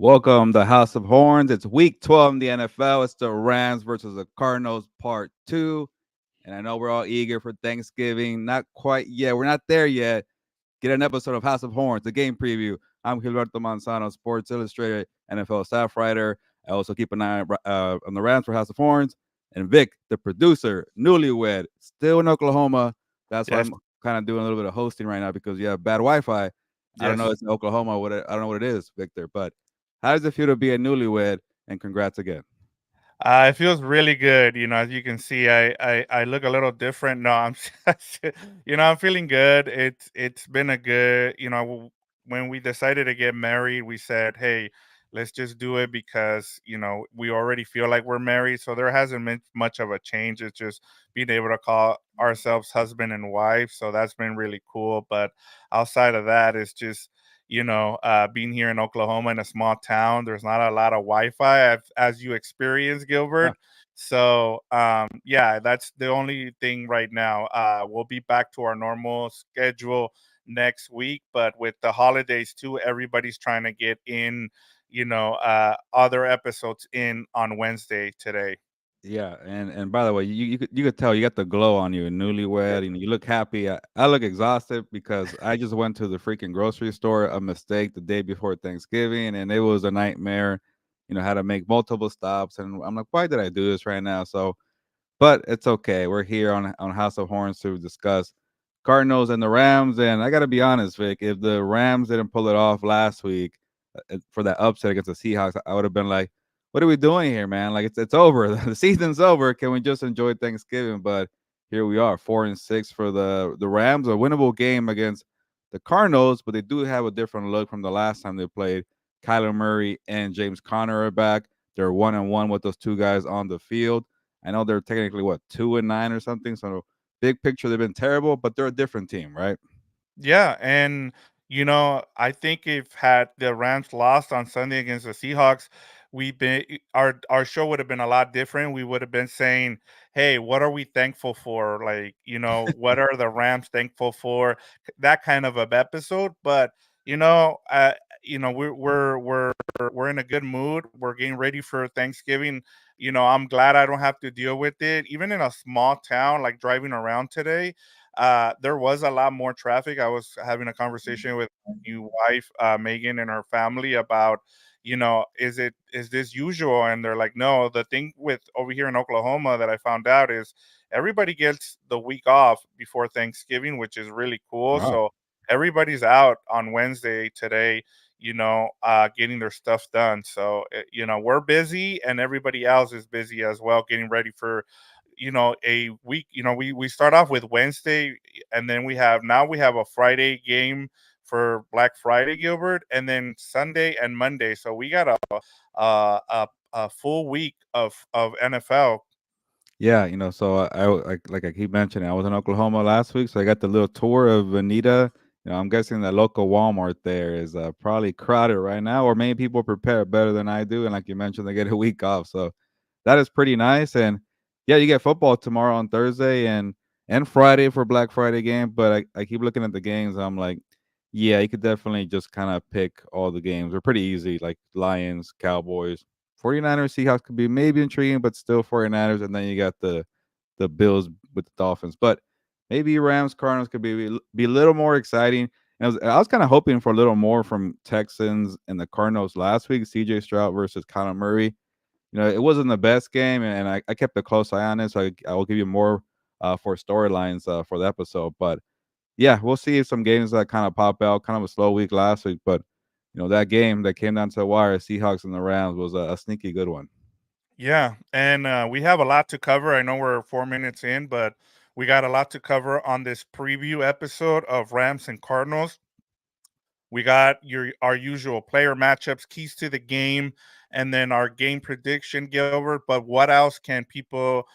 Welcome to House of Horns. It's week 12 in the NFL. It's the Rams versus the Cardinals, part two. And I know we're all eager for Thanksgiving. Not quite yet. We're not there yet. Get an episode of House of Horns, the game preview. I'm Gilberto Manzano, Sports Illustrated NFL staff writer. I also keep an eye on the Rams for House of Horns. And Vic, the producer, newlywed, still in Oklahoma. That's why Yes, I'm kind of doing a little bit of hosting right now because you have bad Wi-Fi. I don't know. yes. It's in Oklahoma. I don't know what it is, Victor. But how does it feel to be a newlywed? And congrats again. It feels really good. As you can see, I look a little different. No, I'm feeling good. It's been a good, when we decided to get married, we said, hey, let's just do it because, we already feel like we're married. So there hasn't been much of a change. It's just being able to call ourselves husband and wife. So that's been really cool. But outside of that, it's just, being here in Oklahoma in a small town, there's not a lot of Wi-Fi as you experience, Huh. Gilbert. So yeah, that's the only thing right now. We'll be back to our normal schedule next week, but with the holidays too, everybody's trying to get in, other episodes in on Wednesday today. Yeah, and by the way, you could tell you got the glow on you, newlywed, and you look happy. I look exhausted because I just went to the freaking grocery store, a mistake the day before Thanksgiving, and it was a nightmare. Had to make multiple stops, and I'm like, why did I do this right now? So, but it's okay. We're here on House of Horns to discuss Cardinals and the Rams, and I got to be honest, Vic, if the Rams didn't pull it off last week for that upset against the Seahawks, I would have been like, "What are we doing here, man? Like it's over. The season's over. Can we just enjoy Thanksgiving?" But here we are, 4-6 for the Rams, a winnable game against the Cardinals, but they do have a different look from the last time they played. Kyler Murray and James Conner are back. They're 1-1 with those two guys on the field. I know they're technically what 2-9 or something. So big picture, they've been terrible, but they're a different team, right? Yeah, and I think if had the Rams lost on Sunday against the Seahawks, our show would have been a lot different. We would have been saying, "Hey, what are we thankful for?" Like, what are the Rams thankful for? That kind of a episode. But you know, uh, we're in a good mood. We're getting ready for Thanksgiving. I'm glad I don't have to deal with it. Even in a small town, like driving around today, there was a lot more traffic. I was having a conversation with my new wife, Megan, and her family about, is this usual? And they're like, no. The thing with over here in Oklahoma that I found out is everybody gets the week off before Thanksgiving, which is really cool. Wow. So everybody's out on Wednesday today, getting their stuff done. So we're busy, and everybody else is busy as well, getting ready for a week. We start off with Wednesday, and then we have a Friday game for Black Friday, Gilbert, and then Sunday and Monday. So we got a full week of NFL. Yeah, so like I keep mentioning, I was in Oklahoma last week, so I got the little tour of Bonita. I'm guessing the local Walmart there is probably crowded right now, or many people prepare better than I do. And like you mentioned, they get a week off, so that is pretty nice. And yeah, you get football tomorrow on Thursday and Friday for Black Friday game. But I keep looking at the games, and I'm like, yeah, you could definitely just kind of pick all the games. They're pretty easy, like Lions, Cowboys, 49ers, Seahawks could be maybe intriguing, but still 49ers. And then you got the Bills with the Dolphins. But maybe Rams, Cardinals could be a little more exciting. And I was kind of hoping for a little more from Texans and the Cardinals last week. CJ Stroud versus Kyler Murray. It wasn't the best game, and I kept a close eye on it. So I will give you more for storylines for the episode. But yeah, we'll see some games that kind of pop out. Kind of a slow week last week, but that game that came down to the wire, Seahawks and the Rams, was a sneaky good one. Yeah, and we have a lot to cover. I know we're 4 minutes in, but we got a lot to cover on this preview episode of Rams and Cardinals. We got our usual player matchups, keys to the game, and then our game prediction, Gilbert. But what else can people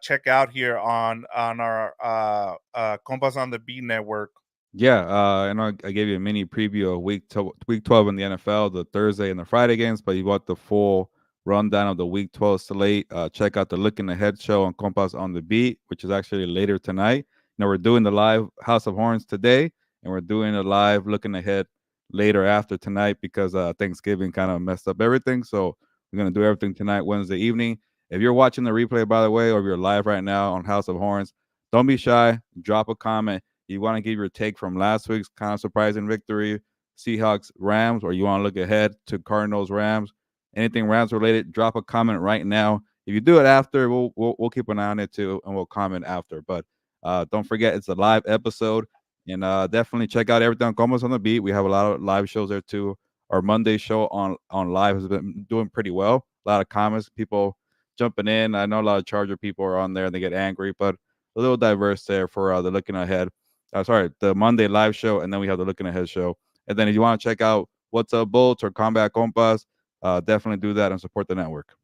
check out here on our Compas on the Beat network? Yeah, I know I gave you a mini preview of week 12 in the NFL, the Thursday and the Friday games, but you want the full rundown of the week 12 slate. Check out the Looking Ahead show on Compas on the Beat, which is actually later tonight. We're doing the live House of Horns today, and we're doing a live Looking Ahead later after tonight because Thanksgiving kind of messed up everything. So we're gonna do everything tonight, Wednesday evening. If you're watching the replay, by the way, or if you're live right now on House of Horns, don't be shy. Drop a comment. You want to give your take from last week's kind of surprising victory, Seahawks Rams, or you want to look ahead to Cardinals Rams. Anything Rams related, drop a comment right now. If you do it after, we'll keep an eye on it too, and we'll comment after. But don't forget, it's a live episode, and definitely check out everything on Compas on the Beat. We have a lot of live shows there too. Our Monday show on live has been doing pretty well. A lot of comments, people jumping in. I know a lot of Charger people are on there and they get angry, but a little diverse there for the looking ahead. Sorry, the Monday live show, and then we have the looking ahead show. And then if you want to check out What's Up Bolts or Combat Compas, definitely do that and support the network.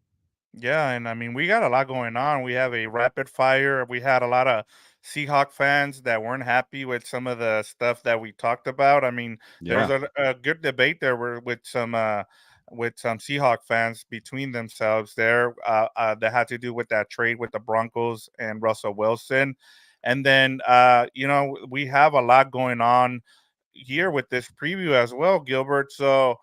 Yeah, and I mean, we got a lot going on. We have a rapid fire. We had a lot of Seahawk fans that weren't happy with some of the stuff that we talked about. I mean, there was Yeah. a good debate there with some Seahawk fans between themselves there that had to do with that trade with the Broncos and Russell Wilson. And then we have a lot going on here with this preview as well, Gilbert. So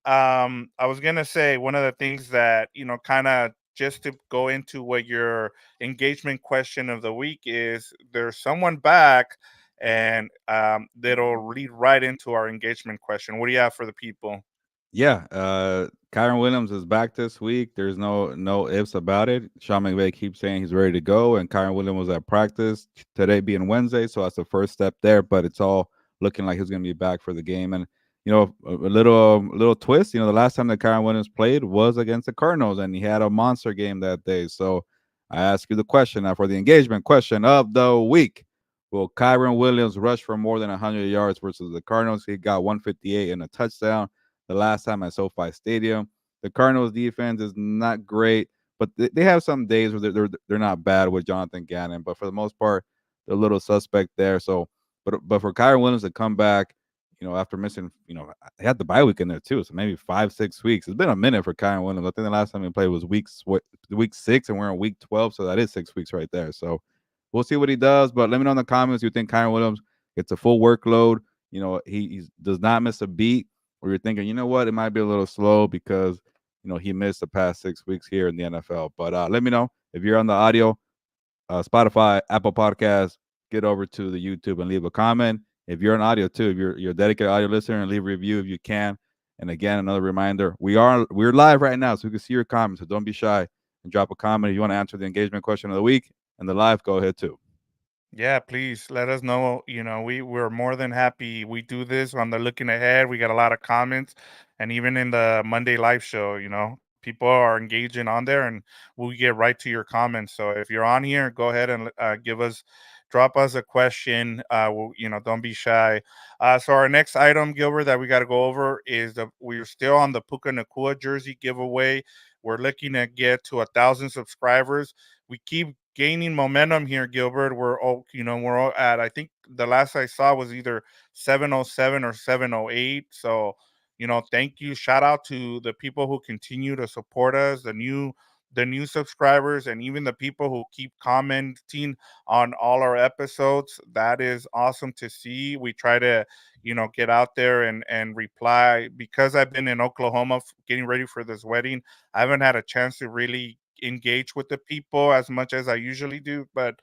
I was gonna say one of the things that kind of just to go into what your engagement question of the week is. There's someone back, and that'll lead right into our engagement question. What do you have for the people? Yeah, Kyren Williams is back this week. There's no ifs about it. Sean McVay keeps saying he's ready to go, and Kyren Williams was at practice today, being Wednesday, so that's the first step there. But it's all looking like he's going to be back for the game. And a little twist. The last time that Kyren Williams played was against the Cardinals, and he had a monster game that day. So I ask you the question now for the engagement question of the week. Will Kyren Williams rush for more than 100 yards versus the Cardinals? He got 158 and a touchdown the last time at SoFi Stadium. The Cardinals defense is not great, but they have some days where they're not bad with Jonathan Gannon. But for the most part, they're a little suspect there. So, but for Kyren Williams to come back, after missing, he had the bye week in there too, so maybe 5-6 weeks. It's been a minute for Kyren Williams. I think the last time he played was week 6, and we're in week 12, so that is 6 weeks right there. So we'll see what he does. But let me know in the comments. You think Kyren Williams gets a full workload? He does not miss a beat, or you're thinking, you know what, it might be a little slow because he missed the past 6 weeks here in the NFL. But let me know if you're on the audio, Spotify, Apple Podcasts. Get over to the YouTube and leave a comment. If you're on audio too, if you're a dedicated audio listener, and leave a review if you can. And again, another reminder: we're live right now, so we can see your comments. So don't be shy and drop a comment if you want to answer the engagement question of the week. And the live, go ahead too. Yeah, please let us know. We're more than happy. We do this on the looking ahead. We got a lot of comments, and even in the Monday live show, people are engaging on there, and we'll get right to your comments. So if you're on here, go ahead and drop us a question. Don't be shy. So our next item, Gilbert, that we got to go over is we're still on the Puka Nakua jersey giveaway. We're looking to get to 1,000 subscribers. We keep gaining momentum here, Gilbert. We're all at, I think the last I saw was either 707 or 708. So, thank you. Shout out to the people who continue to support us, the new subscribers, and even the people who keep commenting on all our episodes. That is awesome to see. We try to, get out there and reply. Because I've been in Oklahoma getting ready for this wedding, I haven't had a chance to really engage with the people as much as I usually do. But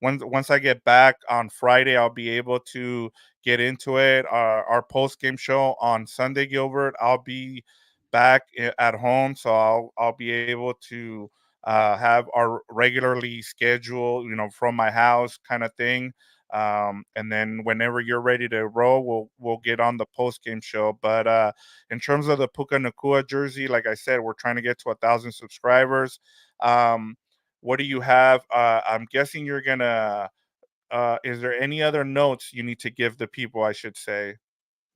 once I get back on Friday, I'll be able to get into it. Our post game show on Sunday, Gilbert, I'll be back at home, so I'll be able to have our regularly scheduled, from my house kind of thing. And then whenever you're ready to roll, we'll get on the post game show. But in terms of the Puka Nakua jersey, like I said, we're trying to get to 1,000 subscribers. Um, what do you have? I'm guessing you're gonna. Is there any other notes you need to give the people? I should say.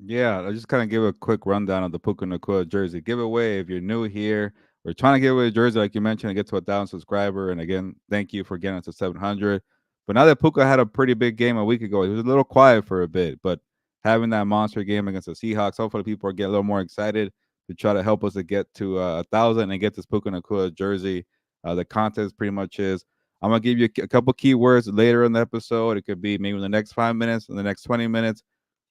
Yeah, I'll just kind of give a quick rundown of the Puka Nakua jersey giveaway. If you're new here, we're trying to give away a jersey, like you mentioned, to get to 1,000 subscriber. And again, thank you for getting us to 700. But now that Puka had a pretty big game a week ago, he was a little quiet for a bit. But having that monster game against the Seahawks, hopefully people are getting a little more excited to try to help us to get to 1,000 and get this Puka Nakua jersey. The contest pretty much is I'm gonna give you a couple keywords later in the episode. It could be maybe in the next 5 minutes, in the next 20 minutes.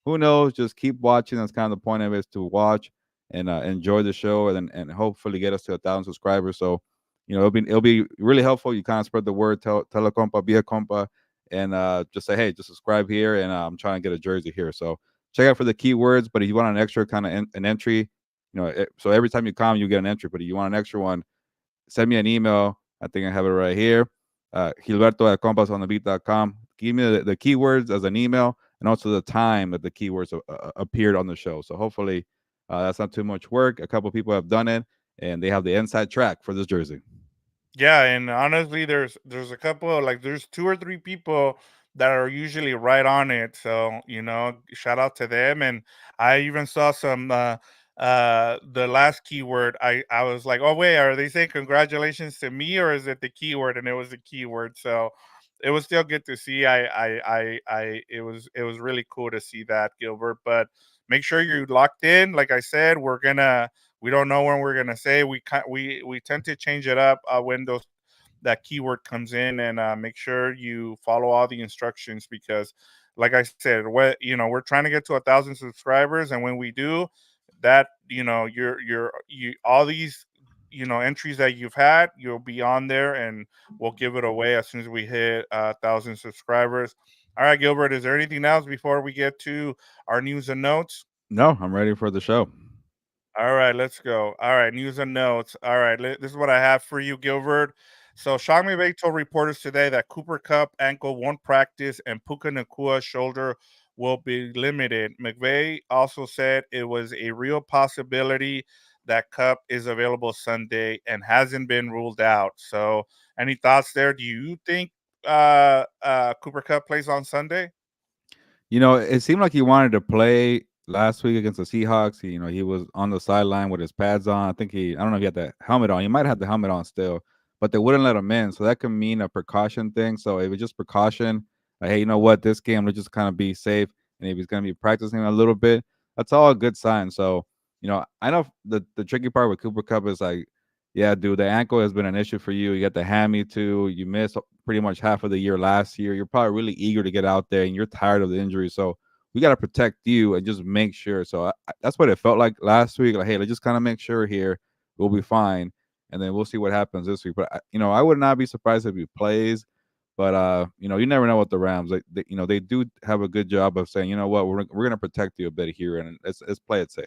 who knows? Just keep watching. That's kind of the point of it, is to watch and enjoy the show, and hopefully get us to 1,000 subscribers. So, it'll be really helpful. You kind of spread the word, tell a compa, be a compa, and just say, hey, just subscribe here, and I'm trying to get a jersey here. So check out for the keywords. But if you want an extra kind of an entry, so every time you comment, you get an entry. But if you want an extra one, send me an email. I think I have it right here. Gilberto at compasonthebeat.com. Give me the keywords as an email, and also the time that the keywords appeared on the show. So hopefully that's not too much work. A couple people have done it, and they have the inside track for this jersey. Yeah, and honestly, there's a couple of, like, there's 2 or 3 people that are usually right on it. So, shout out to them. And I even saw some the last keyword. I was like, oh wait, are they saying congratulations to me, or is it the keyword? And it was the keyword. So it was still good to see. It was really cool to see that, Gilbert. But make sure you're locked in. Like I said, we don't know when we're gonna say. We tend to change it up when those that keyword comes in, and make sure you follow all the instructions, because, like I said, we're trying to get to 1,000 subscribers, and when we do that, you all these entries that you've had, you'll be on there, and we'll give it away as soon as we hit 1,000 subscribers. All right, Gilbert, is there anything else before we get to our news and notes? No, I'm ready for the show. All right, let's go. All right, news and notes. All right, this is what I have for you, Gilbert. So, Sean McVay told reporters today that Cooper Kupp ankle won't practice and Puka Nakua's shoulder will be limited. McVay also said it was a real possibility that Kupp is available Sunday and hasn't been ruled out. So, any thoughts there? Do you think Cooper Kupp plays on Sunday? It seemed like he wanted to play last week against the Seahawks. He was on the sideline with his pads on. I don't know if he had the helmet on. He might have the helmet on still, but they wouldn't let him in. So that could mean a precaution thing. So it was just precaution. Like, hey, you know what? This game, let's just kind of be safe. And if he's going to be practicing a little bit, that's all a good sign. So, I know the tricky part with Cooper Cup is like, yeah, dude, the ankle has been an issue for you. You got the hammy too. You missed pretty much half of the year last year. You're probably really eager to get out there, and you're tired of the injury. So we got to protect you and just make sure. So that's what it felt like last week. Like, hey, let's just kind of make sure here, we'll be fine, and then we'll see what happens this week. But I would not be surprised if he plays. But you never know with the Rams. They do have a good job of saying, you know what, we're gonna protect you a bit here, and let's play it safe.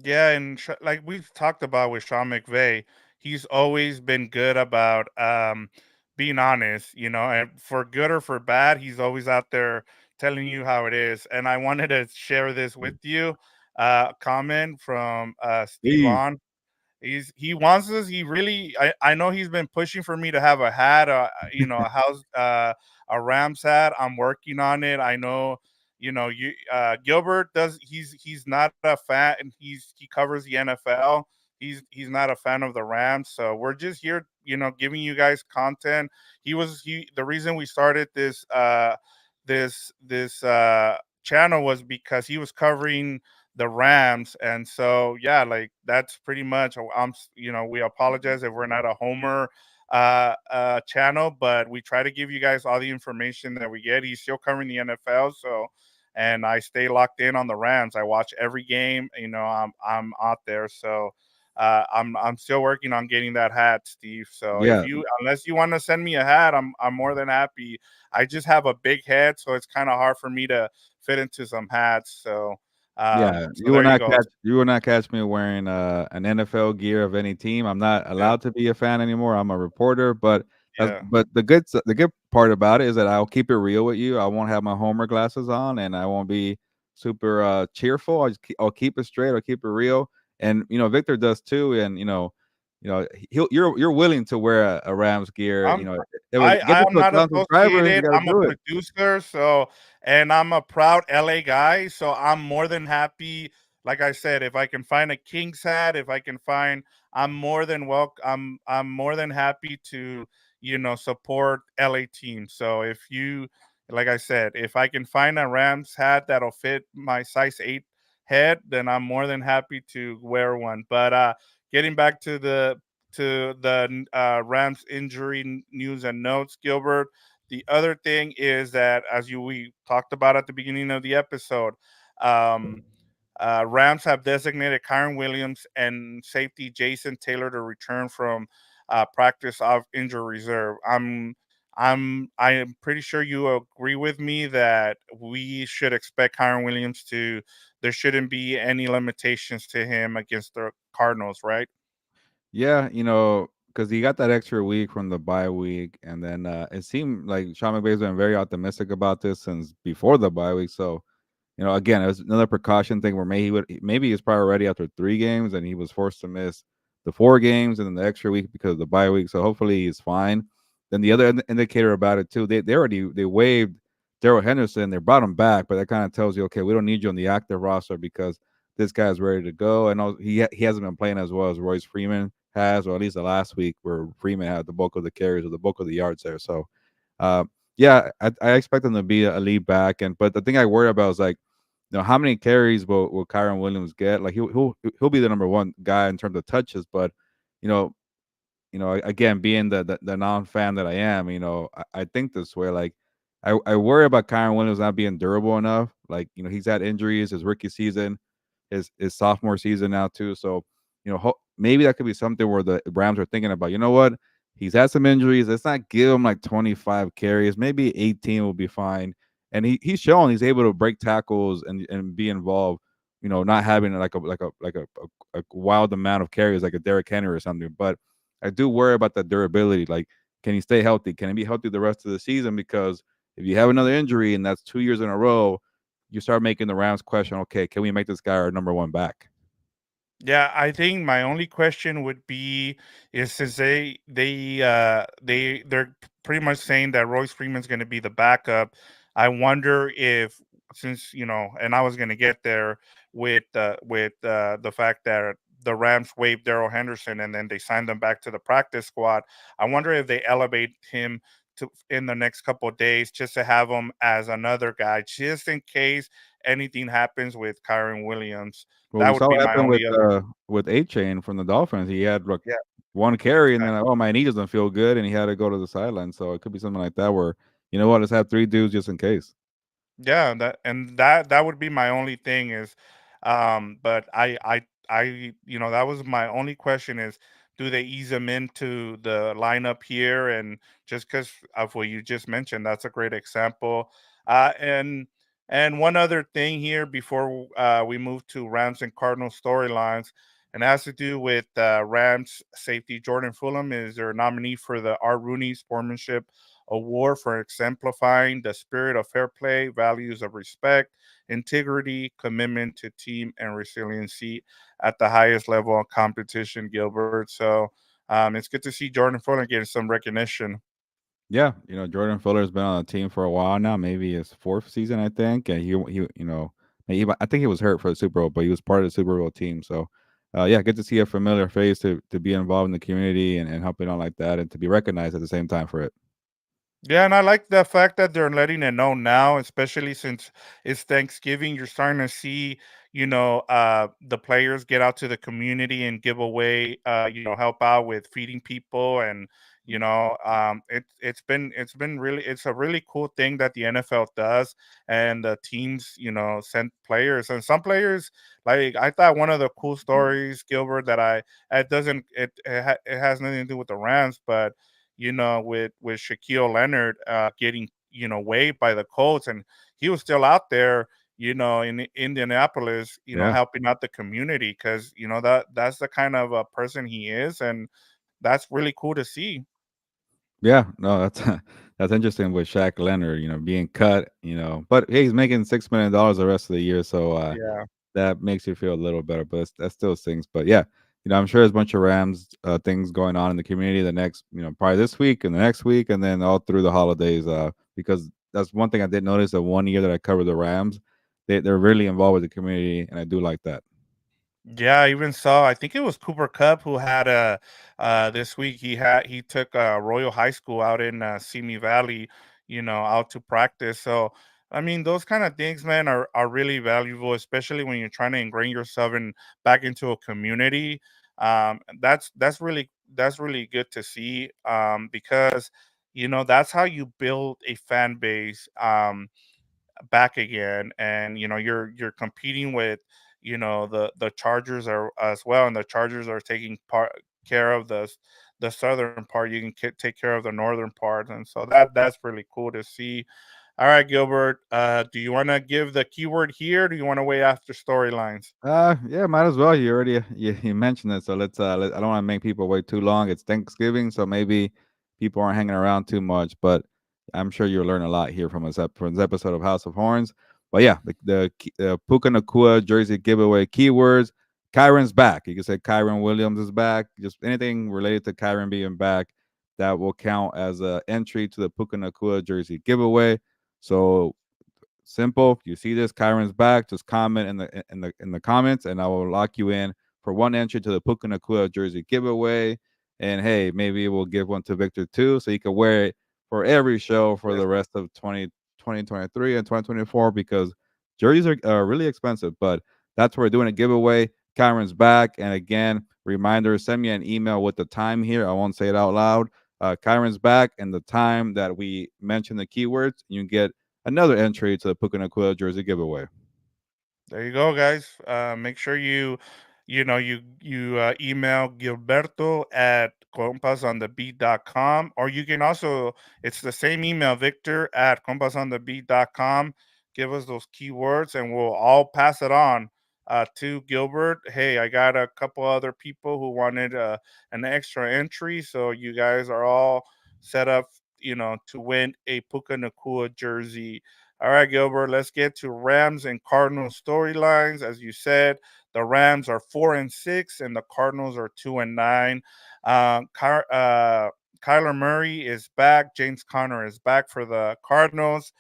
Yeah, and like we've talked about with Sean McVay, he's always been good about being honest, and for good or for bad, he's always out there telling you how it is. And I wanted to share this with you. Comment from Steve Steve. on. He wants us. He really. I know he's been pushing for me to have a hat, a house, a Rams hat. I'm working on it. I know, Gilbert does. He's not a fan. He covers the NFL. He's not a fan of the Rams. So we're just here, giving you guys content. The reason we started this channel was because he was covering the Rams. And so, yeah, like, that's pretty much. We apologize if we're not a homer channel, but we try to give you guys all the information that we get. He's still covering the NFL, so, and I stay locked in on the Rams. I watch every game. I'm out there, so. I'm still working on getting that hat, Steve. So Yeah, unless you want to send me a hat, I'm more than happy. I just have a big head, so it's kind of hard for me to fit into some hats. So yeah, so there you go. you will not catch me wearing an NFL gear of any team. I'm not Yeah, allowed to be a fan anymore. I'm a reporter, yeah. but the good part about it is that I'll keep it real with you. I won't have my homer glasses on, and I won't be super cheerful. I'll keep it straight. I'll keep it real, and Victor does too. And you're willing to wear a Rams gear. I'm It was get I'm to a not thousand subscribers. You associated. got to I'm a do it. producer, so, and I'm a proud LA guy, so I'm more than happy. Like I said, if I can find a Kings hat, if I can find, I'm more than welcome. I'm more than happy to, support LA teams. So if you, like I said, if I can find a Rams hat that'll fit my size 8 head, then I'm more than happy to wear one. But getting back to the Rams injury news and notes, Gilbert. The other thing is that, as you we talked about at the beginning of the episode, um, Rams have designated Kyren Williams and safety Jason Taylor to return from practice off injury reserve. I am pretty sure you agree with me that we should expect Kyren Williams to. There shouldn't be any limitations to him against the Cardinals, right? Yeah, because he got that extra week from the bye week, and then it seemed like Sean McVay's been very optimistic about this since before the bye week. So, again, it was another precaution thing where maybe he's probably ready after 3 games, and he was forced to miss the 4 games and then the extra week because of the bye week. So hopefully he's fine. Then the other indicator about it too, they waived Daryl Henderson, they brought him back, but that kind of tells you, okay, we don't need you on the active roster because this guy's ready to go. And he hasn't been playing as well as Royce Freeman has, or at least the last week where Freeman had the bulk of the carries or the bulk of the yards there. So, uh, yeah, I expect him to be a lead back. But the thing I worry about is like, how many carries will Kyren Williams get? Like he'll be the number one guy in terms of touches, but you know, again, being the non-fan that I am, I think this way. Like, I worry about Kyren Williams not being durable enough. Like, he's had injuries his rookie season, his sophomore season now too. So, maybe that could be something where the Rams are thinking about. You know what? He's had some injuries. Let's not give him like 25 carries. Maybe 18 will be fine. And he's shown he's able to break tackles and be involved. Not having like a wild amount of carries like a Derrick Henry or something. But I do worry about the durability. Like, can he stay healthy? Can he be healthy the rest of the season? Because if you have another injury and that's 2 years in a row, you start making the Rams question, okay, can we make this guy our number one back? Yeah, I think my only question would be is, since they're pretty much saying that Royce Freeman's going to be the backup. I wonder if, since and I was going to get there with the fact that the Rams waived Daryl Henderson and then they signed him back to the practice squad. I wonder if they elevate him to in the next couple of days, just to have him as another guy, just in case anything happens with Kyron Williams. Well, That we would saw be what my happened only other. with A Chain from the Dolphins. He had like Yeah, one carry, and then exactly. oh, my knee doesn't feel good, and he had to go to the sideline. So it could be something like that where let's have 3 dudes just in case. Yeah, that would be my only thing is, but that was my only question is, do they ease him into the lineup here? And just because of what you just mentioned, that's a great example. And one other thing here before we move to Rams and Cardinals storylines, and it has to do with Rams safety Jordan Fulham is their nominee for the Art Rooney Sportsmanship Award for exemplifying the spirit of fair play, values of respect, integrity, commitment to team, and resiliency at the highest level of competition, Gilbert. So it's good to see Jordan Fuller getting some recognition. Yeah, Jordan Fuller's been on the team for a while now, maybe his fourth season, I think. And I think he was hurt for the Super Bowl, but he was part of the Super Bowl team. So, yeah, good to see a familiar face to be involved in the community and helping out like that, and to be recognized at the same time for it. Yeah, and I like the fact that they're letting it know now, especially since it's Thanksgiving. You're starting to see, the players get out to the community and give away, help out with feeding people, and it's a really cool thing that the NFL does, and the teams, send players, and some players, like, I thought one of the cool stories, Gilbert, that it doesn't it has nothing to do with the Rams, but with Shaquille Leonard getting waived by the Colts, and he was still out there, in Indianapolis, Yeah. helping out the community because that's the kind of a person he is, and that's really cool to see. Yeah, no, that's that's interesting with Shaq Leonard, being cut, but hey, he's making $6 million the rest of the year, so Yeah. that makes you feel a little better, but that still stings. But yeah, I'm sure there's a bunch of Rams things going on in the community the next, probably this week and the next week, and then all through the holidays. Because that's one thing I did notice that one year that I covered the Rams, they're really involved with the community, and I do like that. Yeah, I even saw, I think it was Cooper Kupp who had a this week he took Royal High School out in Simi Valley, out to practice. So I mean, those kind of things, man, are really valuable, especially when you're trying to ingrain yourself in back into a community. That's really good to see, because that's how you build a fan base back again. And you're competing with the Chargers are as well, and the Chargers are taking part care of the southern part. You can take care of the northern part, and so that's really cool to see. All right, Gilbert, do you want to give the keyword here? Do you want to wait after storylines? Yeah, might as well. You already you mentioned it, so I don't want to make people wait too long. It's Thanksgiving, so maybe people aren't hanging around too much, but I'm sure you'll learn a lot here from this episode of House of Horns. But yeah, the Puka Nakua jersey giveaway keywords. Kyren's back. You can say Kyren Williams is back. Just anything related to Kyren being back that will count as a entry to the Puka Nakua jersey giveaway. So simple. You see this, Kyron's back. Just comment in the comments, and I will lock you in for one entry to the Puka Nakua jersey giveaway. And hey, maybe we'll give one to Victor too, so he can wear it for every show for Yes. the rest of 2023 and 2024 because jerseys are really expensive. But that's where we're doing a giveaway. Kyron's back, and again, reminder: send me an email with the time here. I won't say it out loud. Kyron's back, and the time that we mention the keywords, you get another entry to the Puka Nakua jersey giveaway. There you go, guys. Make sure you email Gilberto at compasonthebeat.com, or you can also, it's the same email, Victor at compasonthebeat.com. Give us those keywords, and we'll all pass it on to Gilbert. Hey, I got a couple other people who wanted an extra entry, so you guys are all set up, to win a Puka Nakua jersey. All right, Gilbert, let's get to Rams and Cardinals storylines. As you said, the Rams are 4-6 and the Cardinals are 2-9. Kyler Murray is back. James Conner is back for the Cardinals.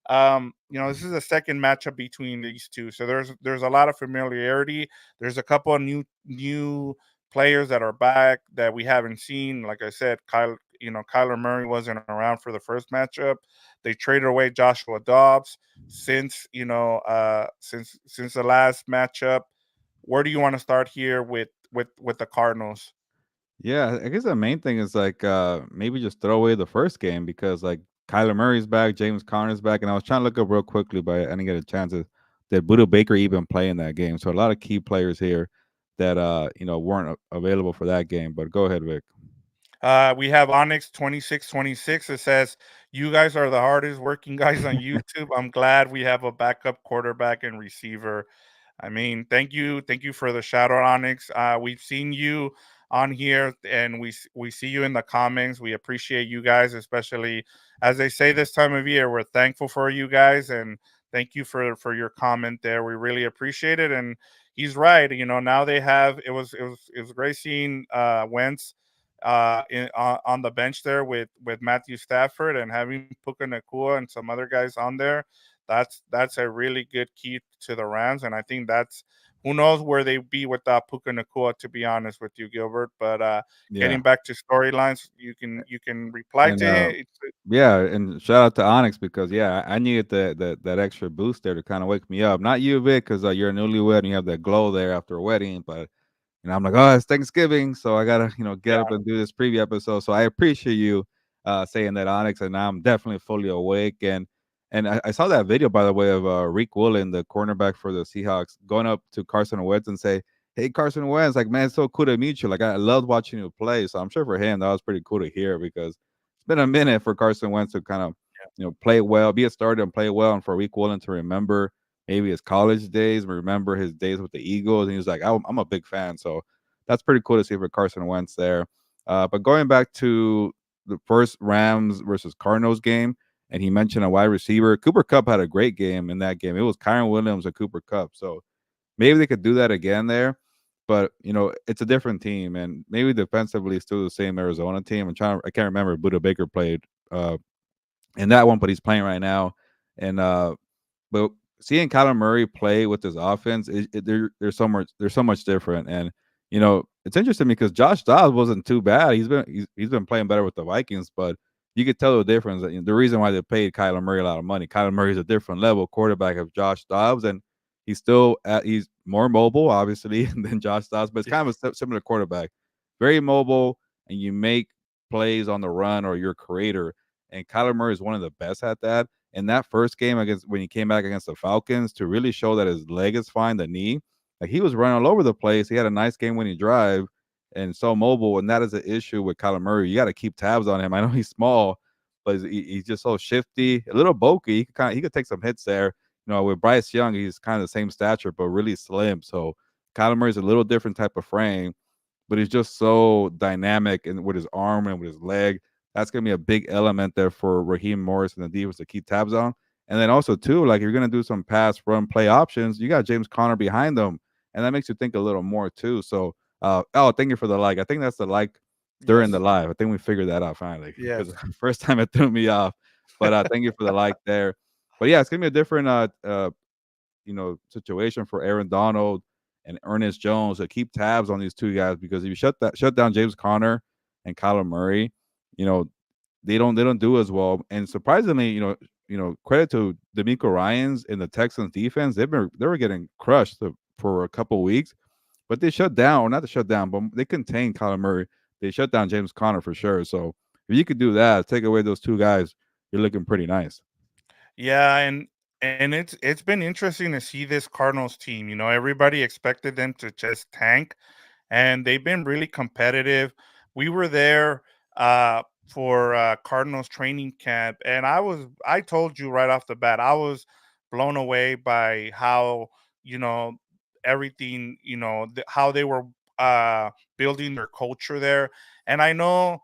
This is the second matchup between these two, so there's a lot of familiarity. There's a couple of new players that are back that we haven't seen. Like I said, Kyler Murray wasn't around for the first matchup. They traded away Joshua Dobbs since the last matchup. Where do you want to start here with the Cardinals? Yeah, I guess the main thing is like maybe just throw away the first game because like Kyler Murray's back, James Conner's back, and I was trying to look up real quickly, but I didn't get a chance. Did Buda Baker even play in that game? So a lot of key players here that weren't available for that game. But go ahead, Vic. We have Onyx 2626. It says, "You guys are the hardest working guys on YouTube. I'm glad we have a backup quarterback and receiver." I mean, thank you for the shout out, Onyx. We've seen you on here, and we see you in the comments. We appreciate you guys, especially as they say this time of year. We're thankful for you guys, and thank you for your comment there. We really appreciate it. And he's right. Now they have it was great seeing Wentz on the bench there with Matthew Stafford, and having Puka Nakua and some other guys on there. That's a really good key to the Rams, and I think that's, who knows where they be without Puka Nakua, to be honest with you, Gilbert. But Yeah, getting back to storylines, you can reply and to him. yeah, and shout out to Onyx because yeah, I needed that extra boost there to kind of wake me up. Not you, Vic, because you're a newlywed and you have that glow there after a wedding, but I'm like, oh, it's Thanksgiving, so I gotta, get up and do this preview episode. So I appreciate you saying that, Onyx, and now I'm definitely fully awake. And I saw that video, by the way, of Reek Woolen, the cornerback for the Seahawks, going up to Carson Wentz and say, "Hey, Carson Wentz, like, man, it's so cool to meet you. Like, I loved watching you play." So I'm sure for him that was pretty cool to hear because it's been a minute for Carson Wentz to kind of, play well, be a starter and play well, and for Reek Woolen to remember maybe his college days, remember his days with the Eagles. And he was like, I'm a big fan. So that's pretty cool to see for Carson Wentz there. But going back to the first Rams versus Cardinals game, and he mentioned a wide receiver. Cooper Kupp had a great game in that game. It was Kyren Williams and Cooper Kupp. So maybe they could do that again there. But it's a different team, and maybe defensively it's still the same Arizona team. I can't remember if Buda Baker played in that one, but he's playing right now. And but seeing Kyler Murray play with his offense, there's so much different. And it's interesting because Josh Dobbs wasn't too bad. He's been playing better with the Vikings, but you could tell the difference. The reason why they paid Kyler Murray a lot of money. Kyler Murray is a different level quarterback of Josh Dobbs, and he's more mobile, obviously, than Josh Dobbs, but it's kind of a similar quarterback, very mobile, and you make plays on the run or your creator. and Kyler Murray is one of the best at that. And that first game against when he came back against the Falcons to really show that his leg is fine, the knee, like he was running all over the place. He had a nice game winning drive and so mobile, and that is an issue with Kyler Murray. You got to keep tabs on him. I know he's small, but he's just so shifty, a little bulky. He could take some hits there. With Bryce Young, he's kind of the same stature, but really slim. So Kyler Murray's a little different type of frame, but he's just so dynamic and with his arm and with his leg. That's gonna be a big element there for Raheem Morris and the defense to keep tabs on. And then also too, like you're gonna do some pass run play options. You got James Conner behind them, and that makes you think a little more too. So, thank you for the like. I think that's the like during the Yes. live. I think we figured that out finally because Yes. first time it threw me off. But thank you for the like there. But yeah, it's gonna be a different situation for Aaron Donald and Ernest Jones to keep tabs on these two guys because if you shut down James Conner and Kyler Murray, you know, they don't do as well. And surprisingly, credit to D'Amico Ryans in the Texans defense. They were getting crushed for a couple weeks, but they shut down, or not to shut down, but they contained Kyler Murray. They shut down James Conner for sure. So if you could do that, take away those two guys, you're looking pretty nice. Yeah, and it's been interesting to see this Cardinals team. Everybody expected them to just tank, and they've been really competitive. We were there for Cardinals training camp, and I told you right off the bat, I was blown away by how you know everything, how they were building their culture there. And I know,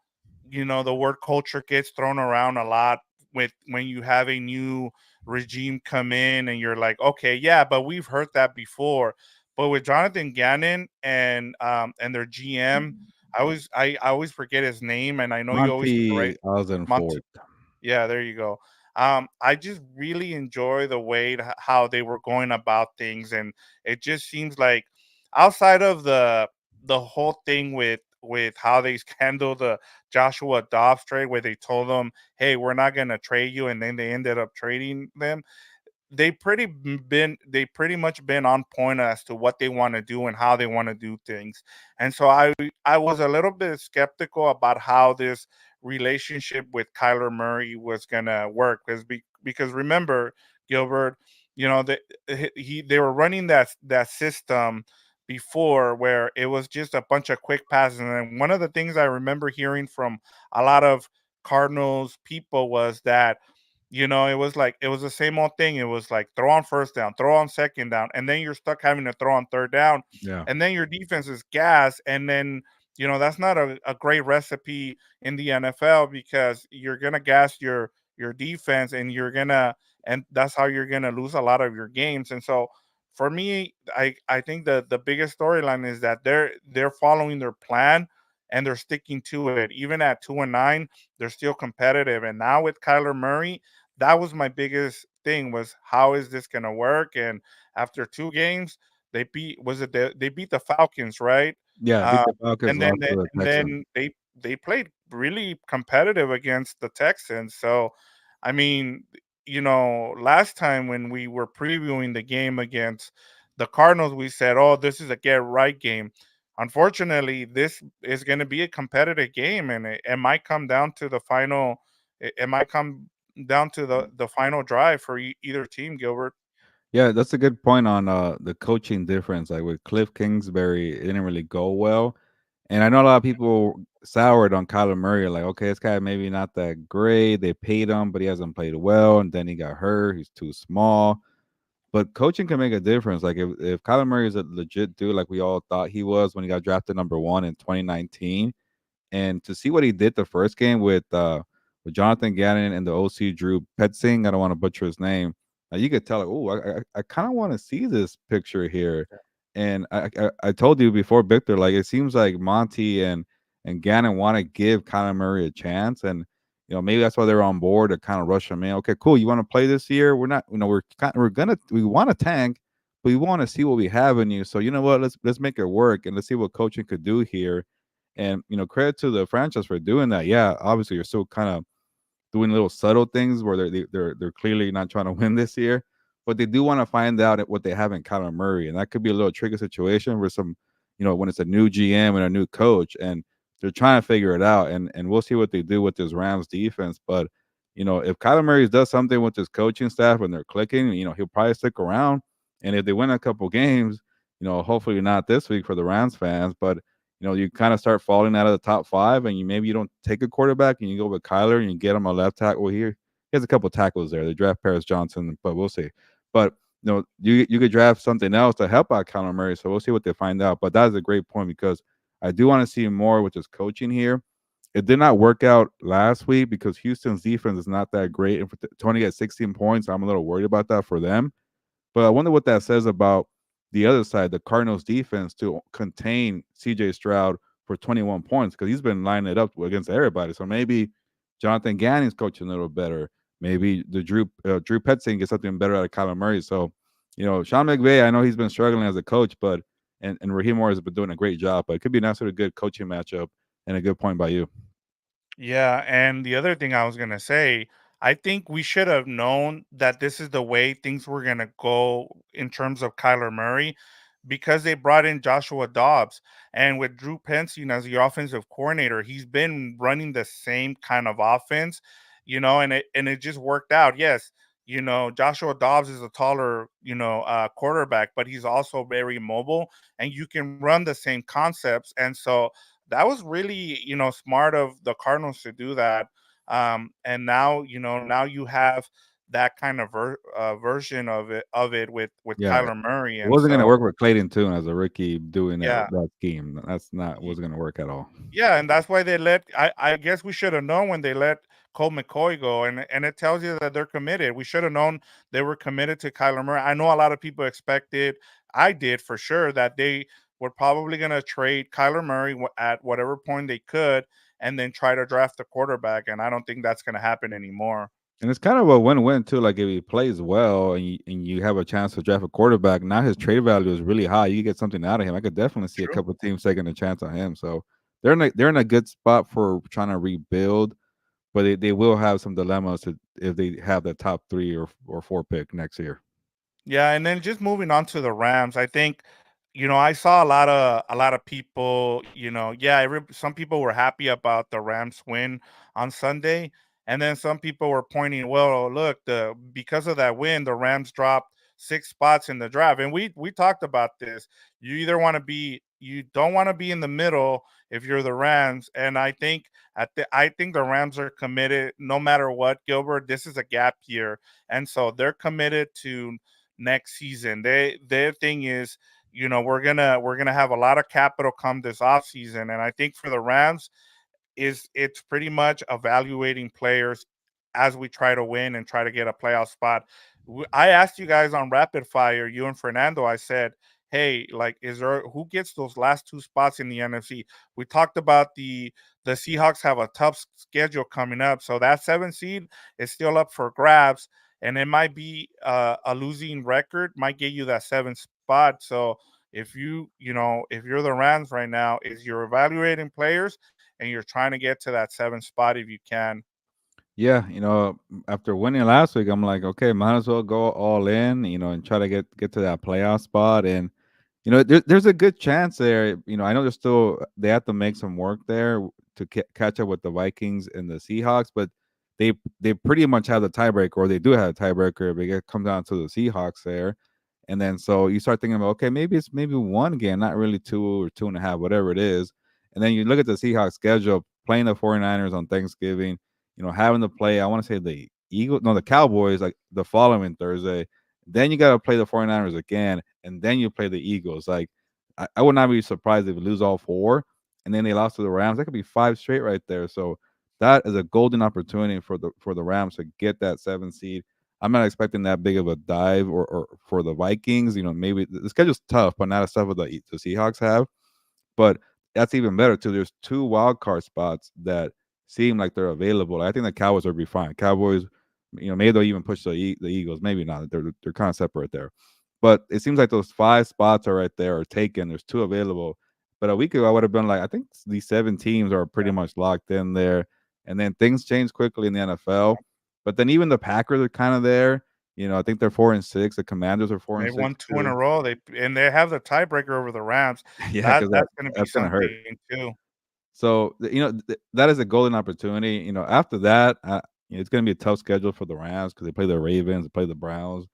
the word culture gets thrown around a lot with when you have a new regime come in and you're like, okay, yeah, but we've heard that before. But with Jonathan Gannon and their GM, I always forget his name, and I know you always Monty correct Monty. Ossenfort. Yeah, there you go. I just really enjoy the way how they were going about things, and it just seems like outside of the whole thing with how they handled the Joshua Dobbs trade, where they told them, "Hey, we're not going to trade you," and then they ended up trading them. They pretty much been on point as to what they want to do and how they want to do things. And so I was a little bit skeptical about how this relationship with Kyler Murray was gonna work because remember, Gilbert, that they were running that system before where it was just a bunch of quick passes. And one of the things I remember hearing from a lot of Cardinals people was that it was like it was the same old thing. It was like throw on first down, throw on second down, and then you're stuck having to throw on third down, Yeah. and then your defense is gas, and then that's not a great recipe in the NFL because you're gonna gas your defense, and that's how you're gonna lose a lot of your games. And so for me, I think the biggest storyline is that they're following their plan and they're sticking to it. Even at 2-9, they're still competitive. And now with Kyler Murray, that was my biggest thing was how is this going to work? And after two games, they beat the Falcons, right? Yeah, uh, beat the Falcons, and then lost to the Texans. they played really competitive against the Texans. So I mean, last time when we were previewing the game against the Cardinals, we said, oh, this is a get right game. Unfortunately, this is going to be a competitive game, and it might come down to the final. It might come down to the final drive for either team, Gilbert. Yeah, that's a good point on the coaching difference. Like with Cliff Kingsbury, it didn't really go well. And I know a lot of people soured on Kyler Murray, like, okay, this guy maybe not that great. They paid him, but he hasn't played well, and then he got hurt. He's too small. But coaching can make a difference. Like if Kyler Murray is a legit dude, like we all thought he was when he got drafted number one in 2019, and to see what he did the first game with Jonathan Gannon and the OC Drew Petzing, I don't want to butcher his name. You could tell, like, oh, I kind of want to see this picture here. And I told you before, Victor, like it seems like Monty and Gannon want to give Kyler Murray a chance, and maybe that's why they're on board to kind of rush him in. Okay, cool. You want to play this year? We're not, we want to tank, but we want to see what we have in you. So you know what? Let's make it work and let's see what coaching could do here. And credit to the franchise for doing that. Yeah, obviously you're still kind of doing little subtle things where they're clearly not trying to win this year, but they do want to find out what they have in Kyler Murray, and that could be a little tricky situation where when it's a new GM and a new coach, and they're trying to figure it out, and we'll see what they do with this Rams defense. But if Kyler Murray does something with his coaching staff and they're clicking, he'll probably stick around. And if they win a couple games, hopefully not this week for the Rams fans, but you kind of start falling out of the top five, and you don't take a quarterback and you go with Kyler and you get him a left tackle. Well, here he has a couple tackles there. They draft Paris Johnson, but we'll see. But you could draft something else to help out Kyler Murray. So we'll see what they find out. But that is a great point because I do want to see more with his coaching here. It did not work out last week because Houston's defense is not that great. And for Tony got 16 points. I'm a little worried about that for them. But I wonder what that says about the other side, the Cardinals defense, to contain CJ Stroud for 21 points because he's been lining it up against everybody. So maybe Jonathan Gannon's coaching a little better. Maybe the Drew Petzing gets something better out of Kyler Murray. So, Sean McVay, I know he's been struggling as a coach, but and Raheem Morris has been doing a great job. But it could be a nice sort of good coaching matchup and a good point by you. Yeah, and the other thing I was gonna say, I think we should have known that this is the way things were gonna go in terms of Kyler Murray, because they brought in Joshua Dobbs, and with Drew Petzing as the offensive coordinator, he's been running the same kind of offense, and it just worked out. Yes, Joshua Dobbs is a taller, quarterback, but he's also very mobile, and you can run the same concepts, and so that was really smart of the Cardinals to do that. And now you have that kind of version of it with Yeah, it Kyler Murray, and wasn't going to so work with Clayton Tune as a rookie doing that yeah. that scheme. That's not wasn't going to work at all. Yeah, and that's why they let. I guess we should have known when they let Colt McCoy go, and it tells you that they're committed. We should have known they were committed to Kyler Murray. I know a lot of people expected. I did for sure that they were probably going to trade Kyler Murray at whatever point they could, and then try to draft a quarterback. And I don't think that's going to happen anymore. And it's kind of a win-win too. Like if he plays well and you have a chance to draft a quarterback, now his trade value is really high. You get something out of him. I could definitely see a True. couple of teams taking a chance on him. So they're in a good spot for trying to rebuild, but they will have some dilemmas if they have the top three or four pick next year. Yeah, and then just moving on to the Rams, I think, I saw a lot of people, yeah, some people were happy about the Rams win on Sunday, and then some people were pointing, well, look, the because of that win, the Rams dropped 6 spots in the draft, and we talked about this. You don't want to be in the middle if you're the Rams, and I think the Rams are committed no matter what, Gilbert. This is a gap year, and so they're committed to next season. Their thing is, we're gonna have a lot of capital come this off season, and I think for the Rams, it's pretty much evaluating players as we try to win and try to get a playoff spot. I asked you guys on rapid fire, you and Fernando. I said, "Hey, like, is there who gets those last 2 spots in the NFC?" We talked about the Seahawks have a tough schedule coming up, so that 7 seed is still up for grabs, and it might be a losing record, might get you that 7th spot. So if you're the Rams right now, is you're evaluating players and you're trying to get to that 7th spot if you can. Yeah, after winning last week, I'm like, okay, might as well go all in, and try to get to that playoff spot. And there's a good chance there. I know they have to make some work there to catch up with the Vikings and the Seahawks, but they pretty much have the tiebreaker, or they do have a tiebreaker. But it comes down to the Seahawks there, and then so you start thinking about, okay, maybe it's maybe one game, not really two or two and a half, whatever it is. And then you look at the Seahawks schedule, playing the 49ers on Thanksgiving, having to play, I want to say the Eagles, no, the Cowboys, like the following Thursday. Then you got to play the 49ers again, and then you play the Eagles. Like, I would not be surprised if we lose all four, and then they lost to the Rams. That could be five straight right there. So that is a golden opportunity for the Rams to get that 7 seed. I'm not expecting that big of a dive or for the Vikings. Maybe the schedule's tough, but not as tough as the Seahawks have. But that's even better too. There's two wild card spots that seem like they're available. I think the Cowboys will be fine. Cowboys, maybe they'll even push the Eagles. Maybe not. They're kind of separate there. But it seems like those five spots are right there, are taken. There's two available. But a week ago, I would have been like, I think these seven teams are pretty much locked in there. And then things change quickly in the NFL. But then even the Packers are kind of there. I think they're 4-6. The Commanders are four and They six won two in too. a row. They have the tiebreaker over the Rams. Yeah, That because that's going to be that's gonna hurt. something too. So that is a golden opportunity. After that, It's gonna be a tough schedule for the Rams because they play the Ravens, they play the Browns.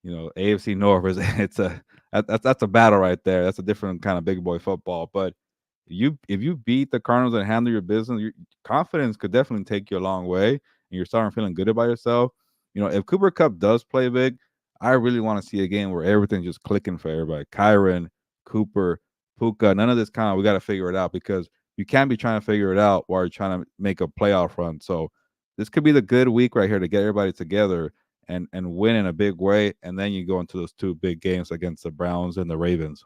AFC North is it's a that's a battle right there. That's a different kind of big boy football. But if you beat the Cardinals and handle your business, your confidence could definitely take you a long way, and you're starting feeling good about yourself. If Cooper Cup does play big, I really want to see a game where everything's just clicking for everybody. Kyren, Cooper, Puka, none of this kind of we got to figure it out because you can't be trying to figure it out while you're trying to make a playoff run. So this could be the good week right here to get everybody together and win in a big way, and then you go into those two big games against the Browns and the Ravens.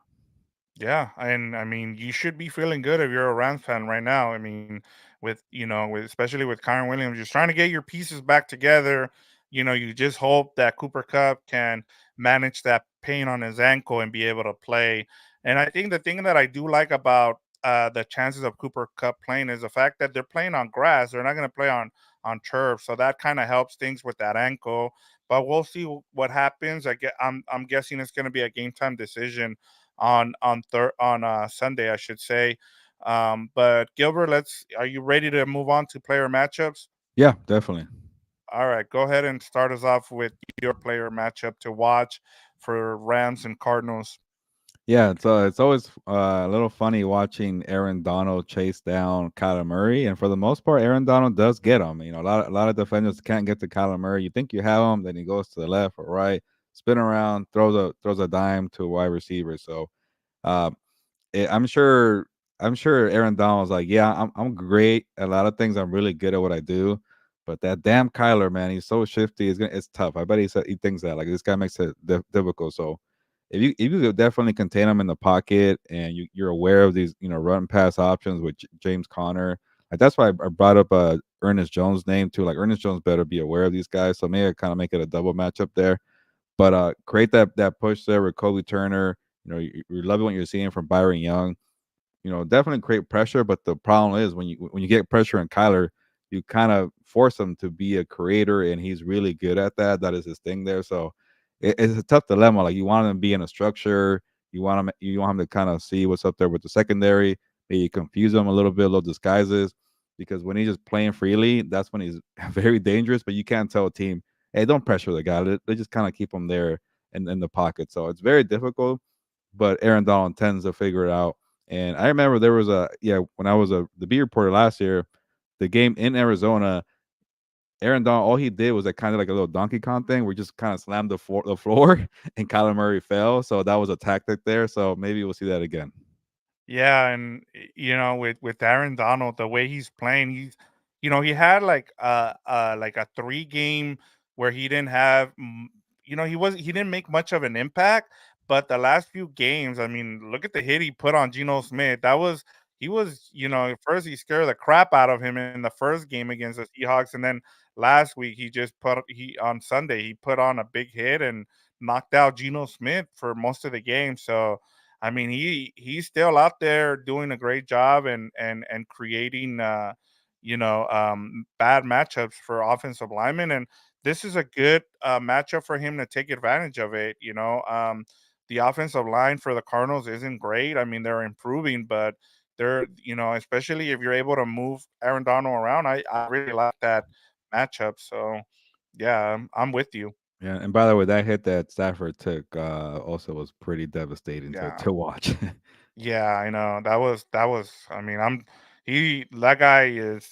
Yeah, and I mean, you should be feeling good if you're a Rams fan right now. I mean, with especially with Kyren Williams, just trying to get your pieces back together. You just hope that Cooper Cup can manage that pain on his ankle and be able to play. And I think the thing that I do like about the chances of Cooper Cup playing is the fact that they're playing on grass. They're not going to play on turf, so that kind of helps things with that ankle. But we'll see what happens. I'm guessing it's going to be a game time decision on Sunday, I should say. But Gilbert, let's. Are you ready to move on to player matchups? Yeah, definitely. All right, go ahead and start us off with your player matchup to watch for Rams and Cardinals. Yeah, it's always a little funny watching Aaron Donald chase down Kyler Murray, and for the most part, Aaron Donald does get him. A lot of defenders can't get to Kyler Murray. You think you have him, then he goes to the left or right, spin around, throws a dime to a wide receiver. So uh, I'm sure Aaron Donald's like, yeah, I'm great at a lot of things. I'm really good at what I do, but that damn Kyler, man, he's so shifty. It's tough. I bet he thinks that like this guy makes it difficult. So if you could definitely contain him in the pocket and you're aware of these run pass options with James Conner, like that's why I brought up Ernest Jones' name too. Like Ernest Jones better be aware of these guys. So maybe I kind of make it a double matchup there. But create that push there with Kobe Turner. You're loving what you're seeing from Byron Young. Definitely create pressure. But the problem is when you get pressure in Kyler, you kind of force him to be a creator, and he's really good at that. That is his thing there. So it's a tough dilemma. Like you want him to be in a structure, you want him to kind of see what's up there with the secondary. Maybe confuse him a little disguises, because when he's just playing freely, that's when he's very dangerous. But you can't tell a team, hey, don't pressure the guy. They just kind of keep him there in the pocket. So it's very difficult, but Aaron Donald tends to figure it out. And I remember there was when I was the beat reporter last year, the game in Arizona, Aaron Donald, all he did was like kind of like a little Donkey Kong thing where he just kind of slammed the floor and Kyler Murray fell. So that was a tactic there. So maybe we'll see that again. Yeah, and with Aaron Donald, the way he's playing, he had like a 3 game where he didn't have, he didn't make much of an impact, but the last few games, I mean, look at the hit he put on Geno Smith. He was, at first he scared the crap out of him in the first game against the Seahawks, and then last week he on Sunday he put on a big hit and knocked out Geno Smith for most of the game. So I mean, he's still out there doing a great job and creating bad matchups for offensive linemen, and this is a good matchup for him to take advantage of it. The offensive line for the Cardinals isn't great. I mean, they're improving, but they're especially if you're able to move Aaron Donald around, I really like that matchup. So yeah, I'm with you. Yeah, and by the way, that hit that Stafford took also was pretty devastating to Yeah. to watch. Yeah, I know. That was I mean, he that guy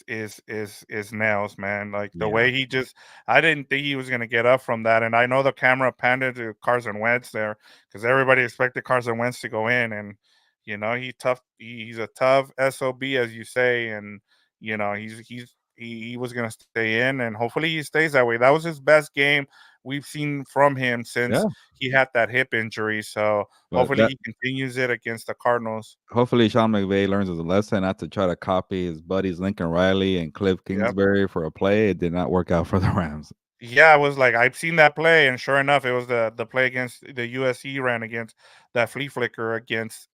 is nails, man. Like the Yeah. way he just I didn't think he was gonna get up from that. And I know the camera panned to Carson Wentz there because everybody expected Carson Wentz to go in and he's a tough SOB as you say, and he was gonna stay in and hopefully he stays that way. That was his best game we've seen from him since Yeah. he had that hip injury. So But hopefully that he continues it against the Cardinals. hopefully Sean McVay learns as a lesson not to try to copy his buddies Lincoln Riley and Cliff Yep. Kingsbury for a play. It did not work out for the Rams. Yeah, I was like, I've seen that play, and sure enough, it was the play against the USC ran against that flea flicker against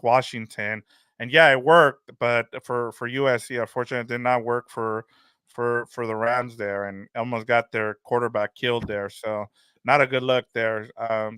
Washington, and yeah, it worked, but for USC, unfortunately, it did not work for the Rams there, and almost got their quarterback killed there. So not a good look there.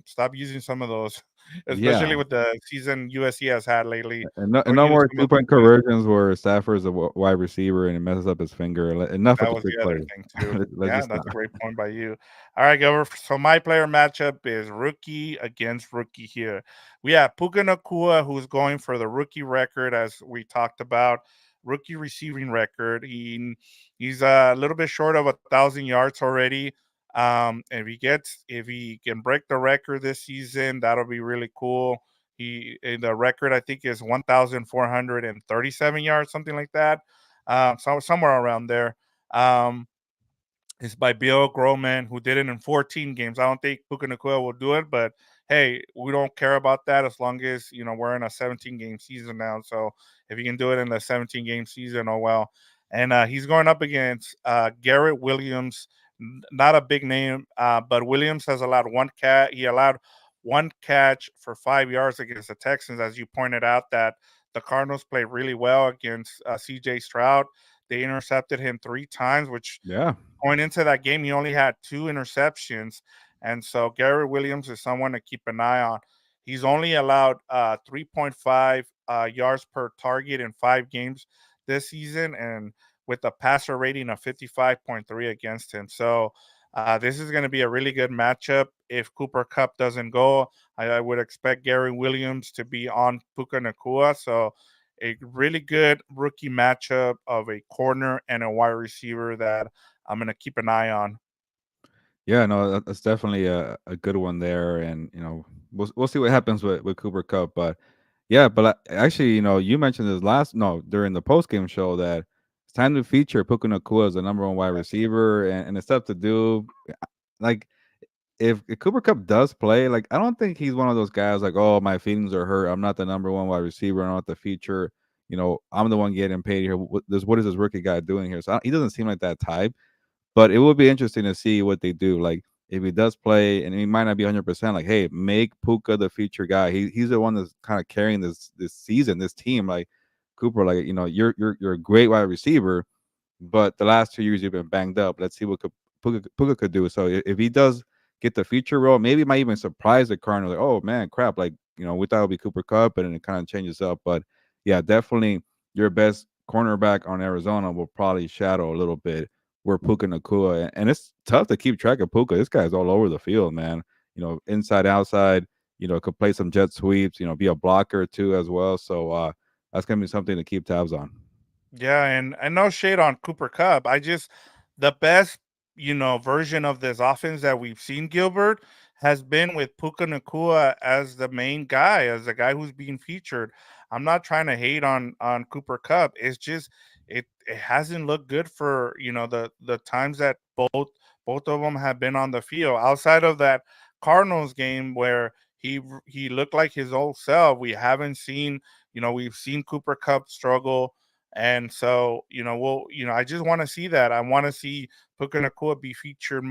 Stop using some of those. Yeah, especially with the season USC has had lately. and Don't no use more too much 2-point juice. conversions where Stafford's a wide receiver and it messes up his finger. Enough That with the was trick the other plays. thing too. Let's Yeah, just that's stop. a great point by you. All right, Gilbert. So my player matchup is rookie against rookie here. We have Puka Nakua, who's going for the rookie record, as we talked about, rookie receiving record. He's a little bit short of 1,000 yards already. If he can break the record this season, that'll be really cool. The record I think is 1,437 yards, something like that. So somewhere around there. Um, it's by Bill Groman, who did it in 14 games. I don't think Puka Nakua will do it, but hey, we don't care about that as long as we're in a 17 game season now. So if he can do it in the 17 game season, oh well. And he's going up against Garrett Williams, not a big name, but Williams has allowed one cat. He allowed one catch for 5 yards against the Texans, as you pointed out that the Cardinals played really well against C.J. Stroud. They intercepted him 3 times, which Yeah. going into that game, he only had 2 interceptions. And so Garrett Williams is someone to keep an eye on. He's only allowed 3.5 yards per target in 5 games this season, and with a passer rating of 55.3 against him. So this is going to be a really good matchup. If Cooper Kupp doesn't go, I would expect Gary Williams to be on Puka Nakua. So a really good rookie matchup of a corner and a wide receiver that I'm gonna keep an eye on. Yeah, no, that's definitely a good one there, and we'll see what happens with Cooper Cup, but yeah, but actually, you mentioned this last no during the post game show that it's time to feature Puka Nakua as the number one wide receiver, and it's tough to do. Like if Cooper Cup does play, like I don't think he's one of those guys like, oh, my feelings are hurt. I'm not the number one wide receiver. I'm not the feature. I'm the one getting paid here. What is this rookie guy doing here? So he doesn't seem like that type. But it would be interesting to see what they do. Like if he does play, and he might not be 100%. Like, hey, make Puka the feature guy. He's the one that's kind of carrying this season, this team. Like Cooper, like you're a great wide receiver, but the last 2 years you've been banged up. Let's see what Puka could do. So if he does get the feature role, maybe it might even surprise the Cardinals. Like, oh man, crap! Like we thought it would be Cooper Cup, and then it kind of changes up. But yeah, definitely your best cornerback on Arizona will probably shadow a little bit where Puka Nakua, and it's tough to keep track of Puka. This guy's all over the field, man. Inside, outside. Could play some jet sweeps. Be a blocker too as well. So that's gonna be something to keep tabs on. Yeah, and no shade on Cooper Cup. The best, version of this offense that we've seen, Gilbert, has been with Puka Nakua as the main guy, as the guy who's being featured. I'm not trying to hate on Cooper Cup. It's just it hasn't looked good for the times that both of them have been on the field. Outside of that Cardinals game where he looked like his old self, we haven't seen. We've seen Cooper Cup struggle, and so, I just want to see that. I want to see Puka Nakua be featured,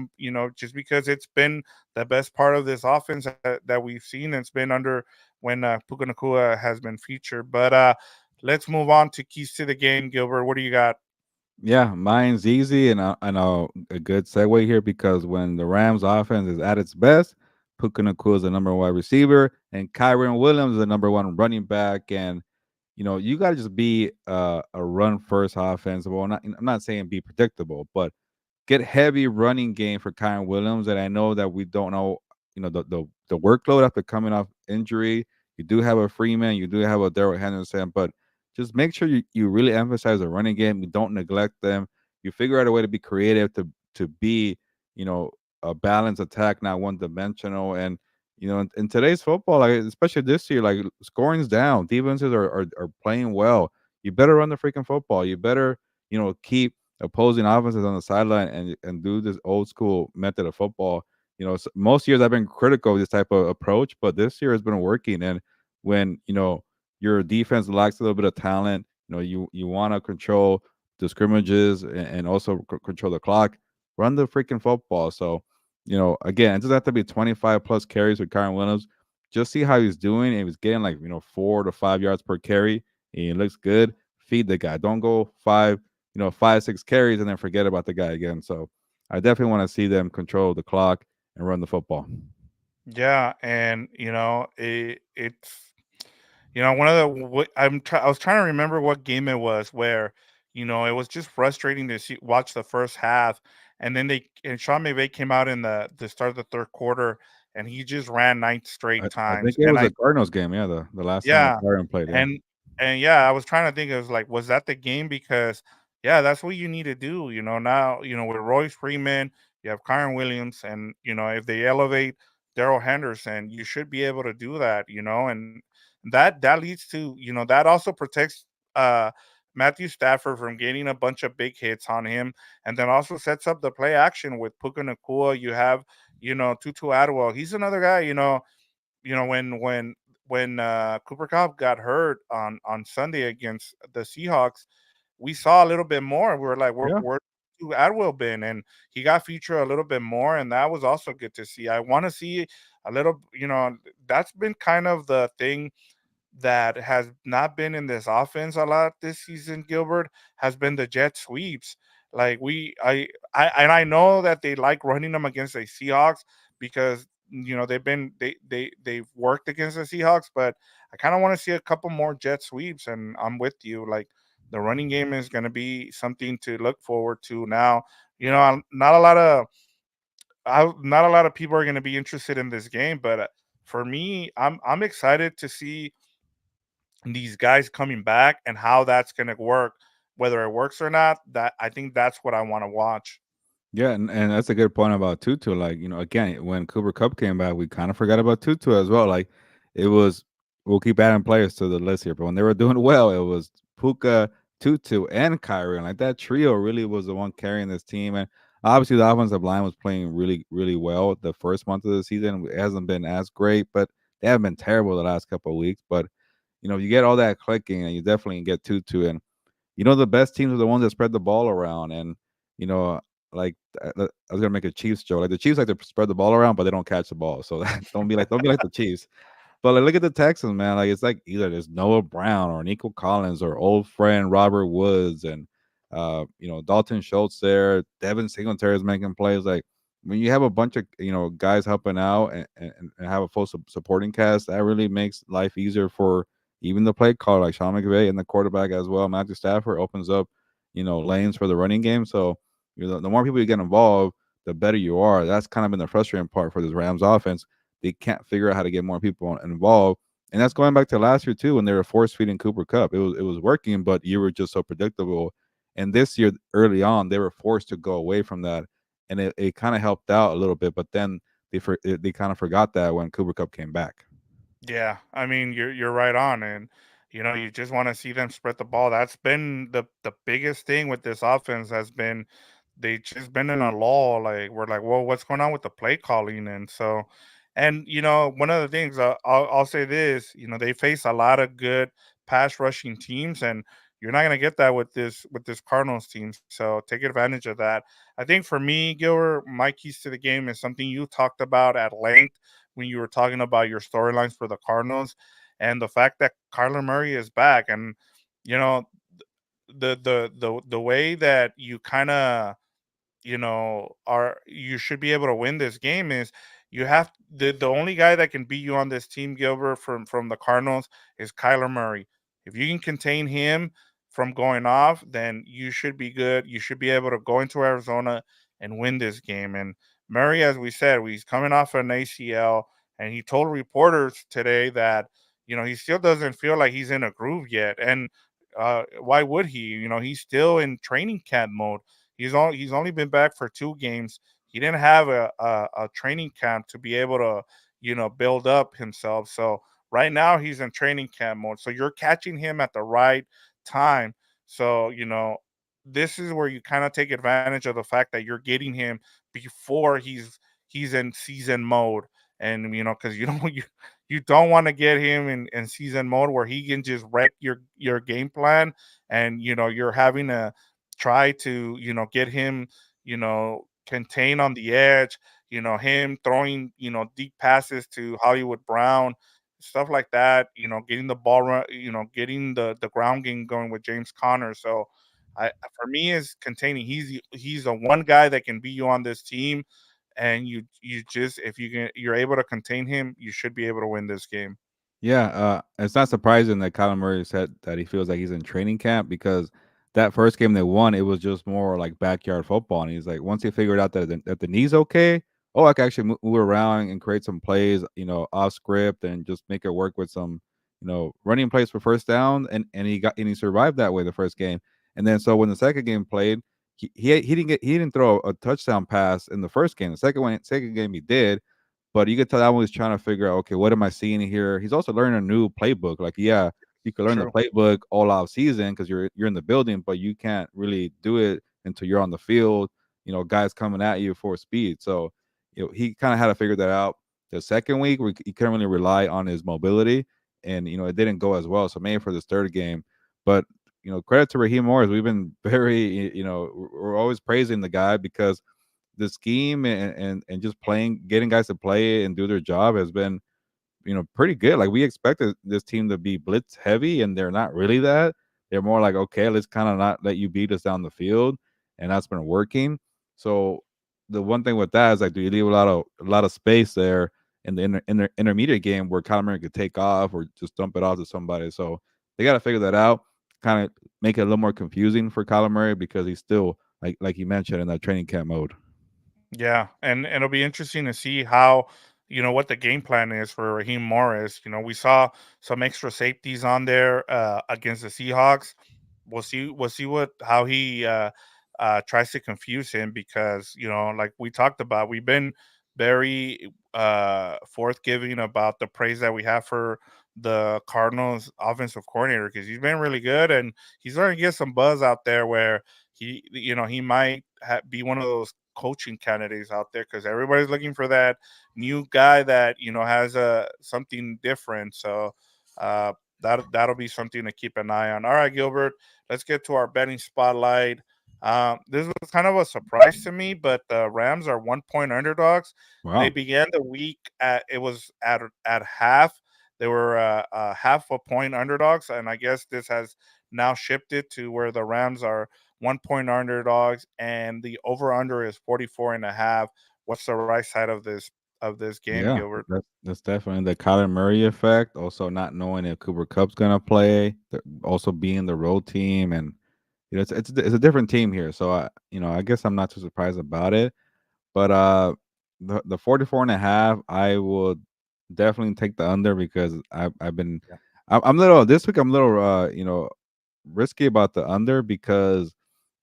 just because it's been the best part of this offense that we've seen. It's been under when Puka Nakua has been featured. But let's move on to keys to the game, Gilbert. What do you got? Yeah, mine's easy, and I know a good segue here because when the Rams offense is at its best, Puka Nakua is the number one wide receiver, and Kyren Williams is the number one running back. And you got to just be a run first offense. Well, I'm not saying be predictable, but get heavy running game for Kyren Williams. And I know that we don't know, the workload after coming off injury. You do have a Freeman, you do have a Daryl Henderson, but just make sure you really emphasize the running game. You don't neglect them. You figure out a way to be creative to be, you know, a balanced attack, not one dimensional. And in today's football, like especially this year, like scoring's down, defenses are playing well. You better run the freaking football. You better keep opposing offenses on the sideline and do this old school method of football. Most years I've been critical of this type of approach, but this year has been working. And when your defense lacks a little bit of talent, you want to control the scrimmages and also control the clock. Run the freaking football. So, again, it doesn't have to be 25 plus carries with Kyren Williams. Just see how he's doing. And he's getting like 4 to 5 yards per carry. And he looks good. Feed the guy. Don't go 5, 6 carries and then forget about the guy again. So I definitely want to see them control the clock and run the football. Yeah, and it's one of the I was trying to remember what game it was where it was just frustrating to watch the first half, and then Sean McVay came out in the start of the third quarter, and he just ran nine straight I think times, it and was I the Cardinals game, yeah, the last time that yeah, Kyren played, yeah. and yeah, I was trying to think, it was like, was that the game? Because yeah, that's what you need to do, now, with Royce Freeman, you have Kyren Williams, and if they elevate Daryl Henderson, you should be able to do that, and that leads to, that also protects uh Matthew Stafford from getting a bunch of big hits on him, and then also sets up the play action with Puka Nakua. You have, Tutu Atwell. He's another guy, when Cooper Kupp got hurt on Sunday against the Seahawks, we saw a little bit more. We were like, Yeah. where to Atwell been? And he got featured a little bit more, and that was also good to see. I want to see a little, that's been kind of the thing that has not been in this offense a lot this season, Gilbert, has been the jet sweeps. Like I know that they like running them against the Seahawks because they've worked against the Seahawks, but I kind of want to see a couple more jet sweeps, and I'm with you. Like the running game is going to be something to look forward to now. Not a lot of people are going to be interested in this game, but for me, I'm excited to see these guys coming back and how that's going to work, whether it works or not. That I think that's what I want to watch. Yeah, and that's a good point about Tutu. Like, again, when Cooper Cup came back, we kind of forgot about Tutu as well. Like, it was we'll keep adding players to the list here, but when they were doing well, it was Puka, Tutu, and Kyrie. And like that trio really was the one carrying this team. And obviously, the offensive line was playing really, really well the first month of the season. It hasn't been as great, but they haven't been terrible the last couple of weeks. But you get all that clicking, and you definitely get Tutu. And the best teams are the ones that spread the ball around. And you know, like I was gonna make a Chiefs joke. Like the Chiefs like to spread the ball around, but they don't catch the ball. So don't be like the Chiefs. But like, look at the Texans, man. Like it's like either there's Noah Brown or Nico Collins or old friend Robert Woods and Dalton Schultz there. Devin Singletary is making plays. Like when you have a bunch of guys helping out and have a full supporting cast, that really makes life easier for even the play caller like Sean McVay and the quarterback as well. Matthew Stafford opens up lanes for the running game. So the more people you get involved, the better you are. That's kind of been the frustrating part for this Rams offense. They can't figure out how to get more people involved. And that's going back to last year too, when they were force feeding Cooper Cup. It was working, but you were just so predictable. And this year, early on, they were forced to go away from that, and it kind of helped out a little bit. But then they kind of forgot that when Cooper Cup came back. Yeah, I mean you're right on, and you just want to see them spread the ball. That's been the biggest thing with this offense has been they just been in a lull. Like we're like, well, what's going on with the play calling? And so, and one of the things I'll say this, they face a lot of good pass rushing teams, and you're not gonna get that with this Cardinals team. So take advantage of that. I think for me, Gilbert, my keys to the game is something you talked about at length when you were talking about your storylines for the Cardinals and the fact that Kyler Murray is back, and you know the way that you kind of are you should be able to win this game is you have the only guy that can beat you on this team, Gilbert, from the Cardinals is Kyler Murray. If you can contain him from going off, then you should be good. You should be able to go into Arizona and win this game. And Murray, as we said, he's coming off an ACL, and he told reporters today that he still doesn't feel like he's in a groove yet. And why would he? He's still in training camp mode. He's only been back for 2 games. He didn't have a training camp to be able to build up himself. So right now he's in training camp mode. So you're catching him at the right time. So this is where you kind of take advantage of the fact that you're getting him before he's in season mode. And because you don't want to get him in season mode where he can just wreck your game plan, and you're having to try to get him contained on the edge, him throwing deep passes to Hollywood Brown, stuff like that, getting the ball run, getting the ground game going with James Conner. So I for me is containing, he's the one guy that can beat you on this team, and you just if you're able to contain him, you should be able to win this game. Yeah, it's not surprising that Kyler Murray said that he feels like he's in training camp because that first game they won, it was just more like backyard football. And he's like, once he figured out that the knee's okay, oh, I can actually move around and create some plays, off script and just make it work with some, running plays for first down. And he survived that way the first game. And then so when the second game played, he didn't throw a touchdown pass in the first game. The second game he did, but you could tell that one was trying to figure out, okay, what am I seeing here? He's also learning a new playbook. Like, yeah, you can learn the True. playbook all off season because you're in the building, but you can't really do it until you're on the field. Guys coming at you for speed. So, he kind of had to figure that out. The second week, he couldn't really rely on his mobility, and it didn't go as well. So maybe for this third game, but credit to Raheem Morris. We've been very, we're always praising the guy because the scheme and just getting guys to play and do their job has been, pretty good. Like we expected this team to be blitz heavy, and they're not really that. They're more like, okay, let's kind of not let you beat us down the field, and that's been working. So the one thing with that is like, do you leave a lot of space there in the intermediate game where Kyler Murray could take off or just dump it off to somebody? So they got to figure that out. Kind of make it a little more confusing for Kyler Murray because he's still like you mentioned in that training camp mode. Yeah, and it'll be interesting to see how, what the game plan is for Raheem Morris. We saw some extra safeties on there against the Seahawks. We'll see what how he tries to confuse him because like we talked about, we've been very forthgiving about the praise that we have for the Cardinals offensive coordinator because he's been really good and he's starting to get some buzz out there where he might be one of those coaching candidates out there because everybody's looking for that new guy that has a something different. So uh, that'll be something to keep an eye on. All right, Gilbert, let's get to our betting spotlight. This was kind of a surprise to me, but the Rams are 1 point underdogs. They Wow. began the week at half. They were half a point underdogs, and I guess this has now shifted to where the Rams are 1 point underdogs, and the over under is 44 and a half. What's the right side of this game, Yeah, Gilbert? that's definitely the Kyler Murray effect. Also, not knowing if Cooper Kupp's gonna play, also being the road team, and it's a different team here. So I guess I'm not too surprised about it. But the 44.5, I will definitely take the under because I've been Yeah, I'm little this week. I'm a little risky about the under because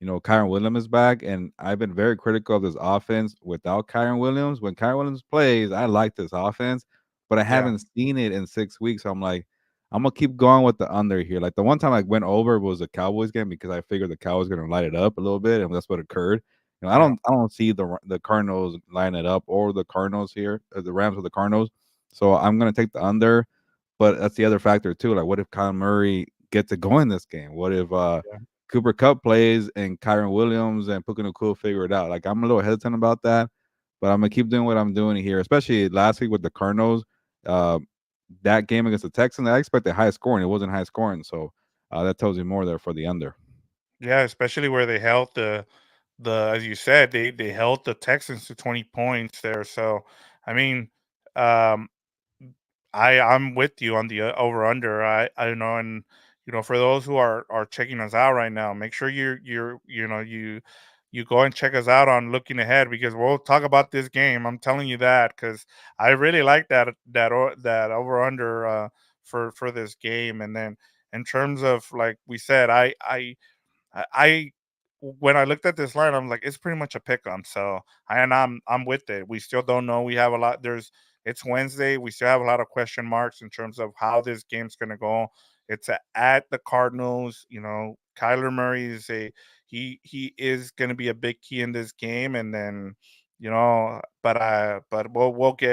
Kyren Williams is back, and I've been very critical of this offense without Kyren Williams. When Kyren Williams plays, I like this offense, but I yeah, haven't seen it in 6 weeks. So I'm like, I'm gonna keep going with the under here. Like the one time I went over was the Cowboys game because I figured the Cowboys gonna light it up a little bit, and that's what occurred. I yeah, don't see the Cardinals line it up or the Cardinals here, the Rams or the Cardinals. So I'm gonna take the under. But that's the other factor too. Like, what if Kyler Murray gets it going this game? What if yeah. Cooper Kupp plays and Kyren Williams and Puka Nacua figure it out? Like, I'm a little hesitant about that, but I'm gonna keep doing what I'm doing here. Especially last week with the Cardinals, uh, that game against the Texans, I expected high scoring. It wasn't high scoring, so that tells you more there for the under. Yeah, especially where they held the as you said, they held the Texans to 20 points there. So, I mean, um, I'm with you on the over under. I don't know, and for those who are checking us out right now, make sure you go and check us out on looking ahead because we'll talk about this game. I'm telling you that because I really like that over under for this game. And then in terms of like we said, I when I looked at this line, I'm like, it's pretty much a pick 'em. So I'm with it. We still don't know. We have a lot. It's Wednesday. We still have a lot of question marks in terms of how this game's gonna go. It's at the Cardinals. Kyler Murray he is gonna be a big key in this game, and then but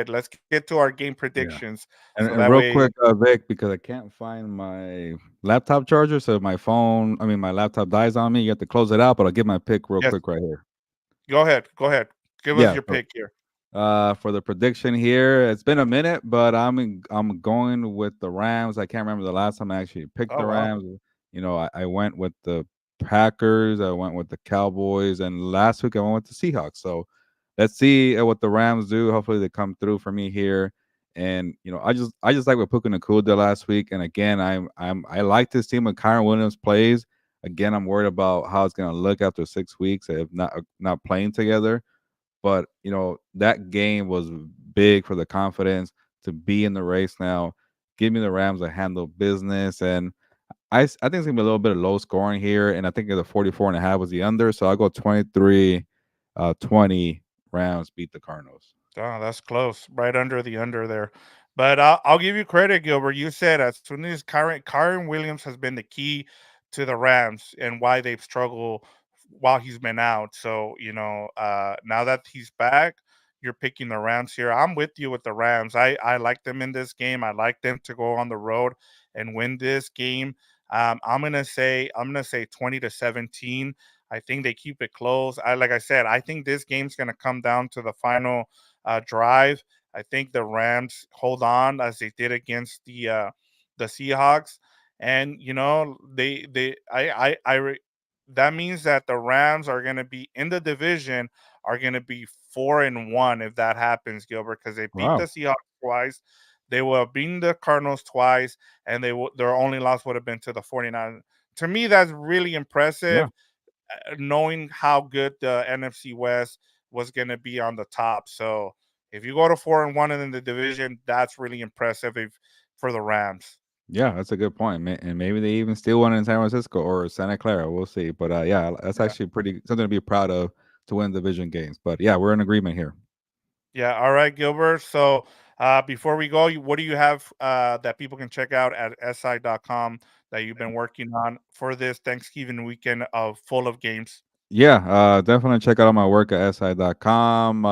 let's get to our game Yeah. predictions And so and that real way. quick, Vic, because I can't find my laptop charger, so if my laptop dies on me, you have to close it out, but I'll give my pick real Yes, quick right here. go ahead, give us Yeah, your so, pick here. for the prediction here, it's been a minute, but I'm going with the Rams. I can't remember the last time I actually picked Oh the wow. Rams. I went with the Packers, I went with the Cowboys, and last week I went with the Seahawks. So let's see what the Rams do. Hopefully, they come through for me here. And I just like what Puka Nakua did last week. And again, I like this team when Kyren Williams plays. Again, I'm worried about how it's going to look after 6 weeks if not playing together. But that game was big for the confidence to be in the race now. Give me the Rams to handle business, and I think it's gonna be a little bit of low scoring here, and I think the 44.5 was the under, so I'll go 23, 20 Rams beat the Cardinals. Oh, that's close, right under the under there. But I'll give you credit, Gilbert. You said as soon as Kyren Williams has been the key to the Rams and why they've struggled while he's been out. So now that he's back, you're picking the Rams here. I'm with you with the Rams. I like them in this game. I like them to go on the road and win this game. I'm gonna say 20-17. I think they keep it close. Like I said, I think this game's gonna come down to the final drive. I think the Rams hold on as they did against the Seahawks, and that means that the Rams are going to be in the division are going to be 4-1 if that happens, Gilbert, because they beat the Wow. Seahawks twice. They will have beaten the Cardinals twice, and their only loss would have been to the 49ers. To me, that's really Yeah. impressive, knowing how good the NFC West was going to be on the top. So if you go to 4-1 in the division, that's really impressive for the Rams. Yeah, that's a good point. And maybe they even steal one in San Francisco or Santa Clara. We'll see. But yeah, that's Yeah. actually pretty something to be proud of to win division games. But yeah, we're in agreement here. Yeah. All right, Gilbert. So before we go, what do you have that people can check out at si.com that you've been working on for this Thanksgiving weekend of full of games? Yeah, definitely check out my work at si.com.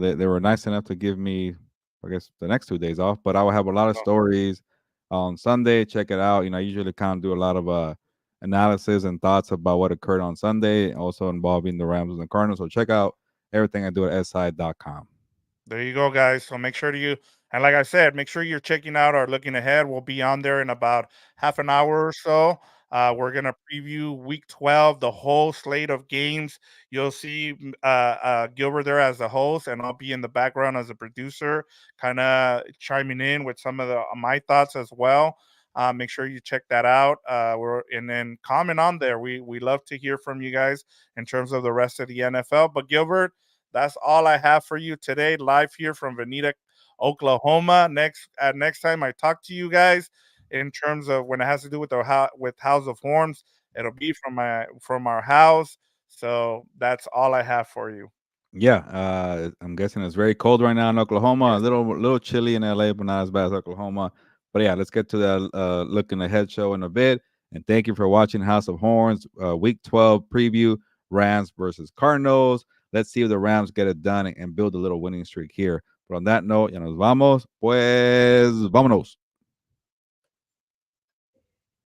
They were nice enough to give me, I guess, the next 2 days off, but I will have a lot of Oh, stories on Sunday. Check it out. I usually kind of do a lot of analysis and thoughts about what occurred on Sunday, also involving the Rams and the Cardinals. So check out everything I do at si.com. there you go, guys. So make sure and like I said, make sure you're checking out our looking ahead. We'll be on there in about half an hour or so. We're gonna preview Week 12, the whole slate of games. You'll see Gilbert there as the host, and I'll be in the background as a producer, kind of chiming in with some of my thoughts as well. Make sure you check that out. And then comment on there. We love to hear from you guys in terms of the rest of the NFL. But Gilbert, that's all I have for you today, live here from Veneta, Oklahoma. Next time I talk to you guys, in terms of when it has to do with with House of Horns, it'll be from our house. So that's all I have for you. Yeah, I'm guessing it's very cold right now in Oklahoma. A Yes. little chilly in LA, but not as bad as Oklahoma. But yeah, let's get to the looking ahead show in a bit. And thank you for watching House of Horns Week 12 preview, Rams versus Cardinals. Let's see if the Rams get it done and build a little winning streak here. But on that note, ya nos vamos, pues vámonos.